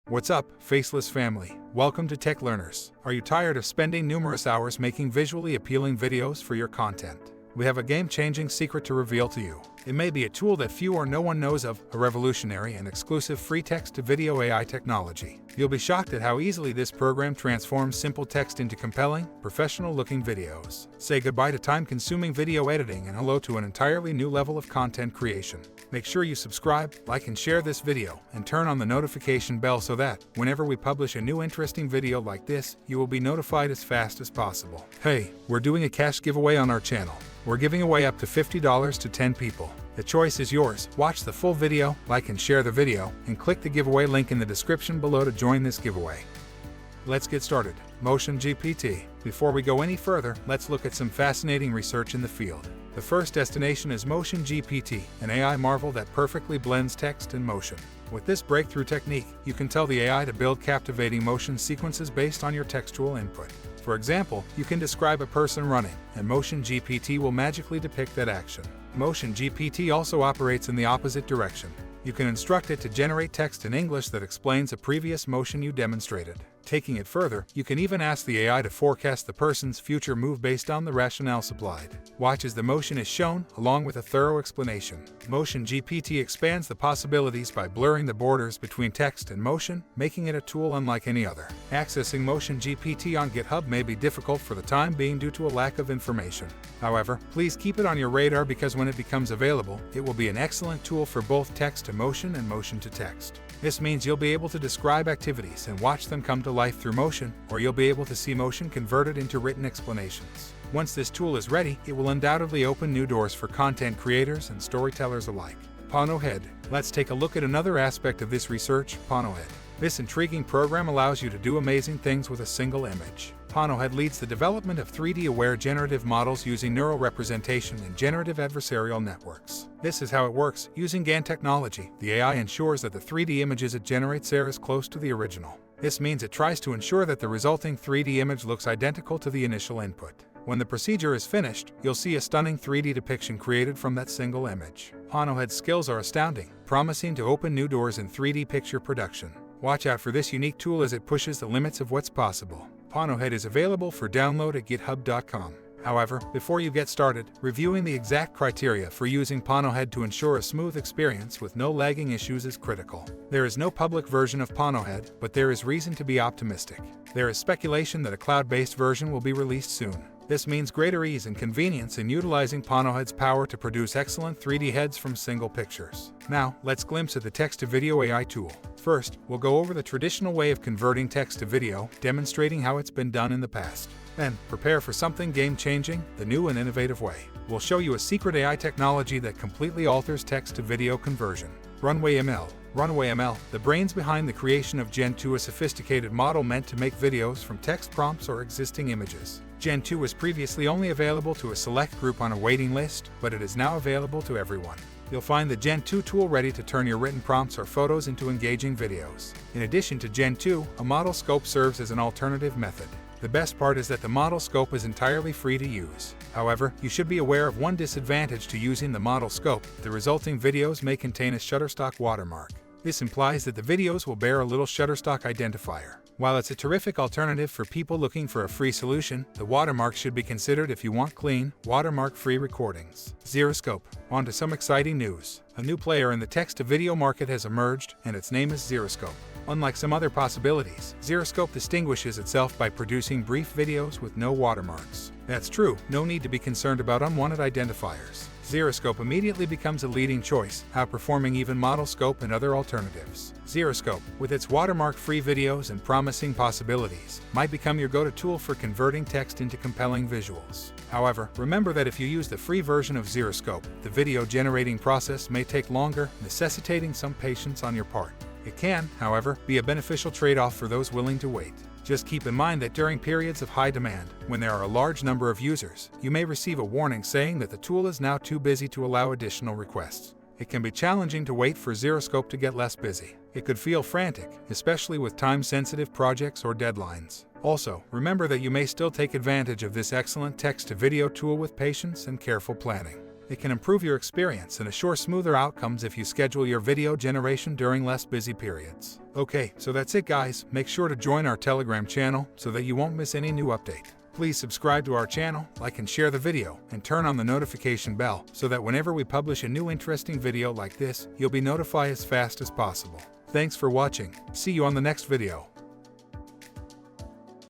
What's up, Faceless family? Welcome to Tech Learners. Are you tired of spending numerous hours making visually appealing videos for your content? We have a game-changing secret to reveal to you. It may be a tool that few or no one knows of, a revolutionary and exclusive free text-to-video AI technology. You'll be shocked at how easily this program transforms simple text into compelling, professional-looking videos. Say goodbye to time-consuming video editing and hello to an entirely new level of content creation. Make sure you subscribe, like and share this video, and turn on the notification bell so that, whenever we publish a new interesting video like this, you will be notified as fast as possible. Hey, we're doing a cash giveaway on our channel. We're giving away up to $50 to 10 people. The choice is yours. Watch the full video, like and share the video, and click the giveaway link in the description below to join this giveaway. Let's get started. Motion GPT. Before we go any further, let's look at some fascinating research in the field. The first destination is Motion GPT, an AI marvel that perfectly blends text and motion. With this breakthrough technique, you can tell the AI to build captivating motion sequences based on your textual input. For example, you can describe a person running, and Motion GPT will magically depict that action. Motion GPT also operates in the opposite direction. You can instruct it to generate text in English that explains a previous motion you demonstrated. Taking it further, you can even ask the AI to forecast the person's future move based on the rationale supplied. Watch as the motion is shown, along with a thorough explanation. Motion GPT expands the possibilities by blurring the borders between text and motion, making it a tool unlike any other. Accessing Motion GPT on GitHub may be difficult for the time being due to a lack of information. However, please keep it on your radar because when it becomes available, it will be an excellent tool for both text to motion and motion to text. This means you'll be able to describe activities and watch them come to life through motion, or you'll be able to see motion converted into written explanations. Once this tool is ready, it will undoubtedly open new doors for content creators and storytellers alike. Ponohead. Let's take a look at another aspect of this research, Ponohead. This intriguing program allows you to do amazing things with a single image. Ponohead leads the development of 3D-aware generative models using neural representation and generative adversarial networks. This is how it works. Using GAN technology, the AI ensures that the 3D images it generates are as close to the original. This means it tries to ensure that the resulting 3D image looks identical to the initial input. When the procedure is finished, you'll see a stunning 3D depiction created from that single image. Ponohead's skills are astounding, promising to open new doors in 3D picture production. Watch out for this unique tool as it pushes the limits of what's possible. Ponohead is available for download at github.com. However, before you get started, reviewing the exact criteria for using Ponohead to ensure a smooth experience with no lagging issues is critical. There is no public version of Ponohead, but there is reason to be optimistic. There is speculation that a cloud-based version will be released soon. This means greater ease and convenience in utilizing Ponohead's power to produce excellent 3D heads from single pictures. Now, let's glimpse at the text-to-video AI tool. First, we'll go over the traditional way of converting text to video, demonstrating how it's been done in the past. Then, prepare for something game-changing, the new and innovative way. We'll show you a secret AI technology that completely alters text-to-video conversion. Runway ML. Runway ML, the brains behind the creation of Gen 2, a sophisticated model meant to make videos from text prompts or existing images. Gen 2 was previously only available to a select group on a waiting list, but it is now available to everyone. You'll find the Gen 2 tool ready to turn your written prompts or photos into engaging videos. In addition to Gen 2, a model scope serves as an alternative method. The best part is that the model scope is entirely free to use. However, you should be aware of one disadvantage to using the model scope. The resulting videos may contain a Shutterstock watermark. This implies that the videos will bear a little Shutterstock identifier. While it's a terrific alternative for people looking for a free solution, the watermark should be considered if you want clean, watermark-free recordings. Xeroscope. On to some exciting news. A new player in the text-to-video market has emerged, and its name is Xeroscope. Unlike some other possibilities, Xeroscope distinguishes itself by producing brief videos with no watermarks. That's true, no need to be concerned about unwanted identifiers. Xeroscope immediately becomes a leading choice, outperforming even ModelScope and other alternatives. Xeroscope, with its watermark-free videos and promising possibilities, might become your go-to tool for converting text into compelling visuals. However, remember that if you use the free version of Xeroscope, the video generating process may take longer, necessitating some patience on your part. It can, however, be a beneficial trade-off for those willing to wait. Just keep in mind that during periods of high demand, when there are a large number of users, you may receive a warning saying that the tool is now too busy to allow additional requests. It can be challenging to wait for Xeroscope to get less busy. It could feel frantic, especially with time-sensitive projects or deadlines. Also, remember that you may still take advantage of this excellent text-to-video tool with patience and careful planning. It can improve your experience and assure smoother outcomes if you schedule your video generation during less busy periods. Okay, so that's it guys. Make sure to join our Telegram channel so that you won't miss any new update. Please subscribe to our channel, like and share the video, and turn on the notification bell so that whenever we publish a new interesting video like this, you'll be notified as fast as possible. Thanks for watching. See you on the next video.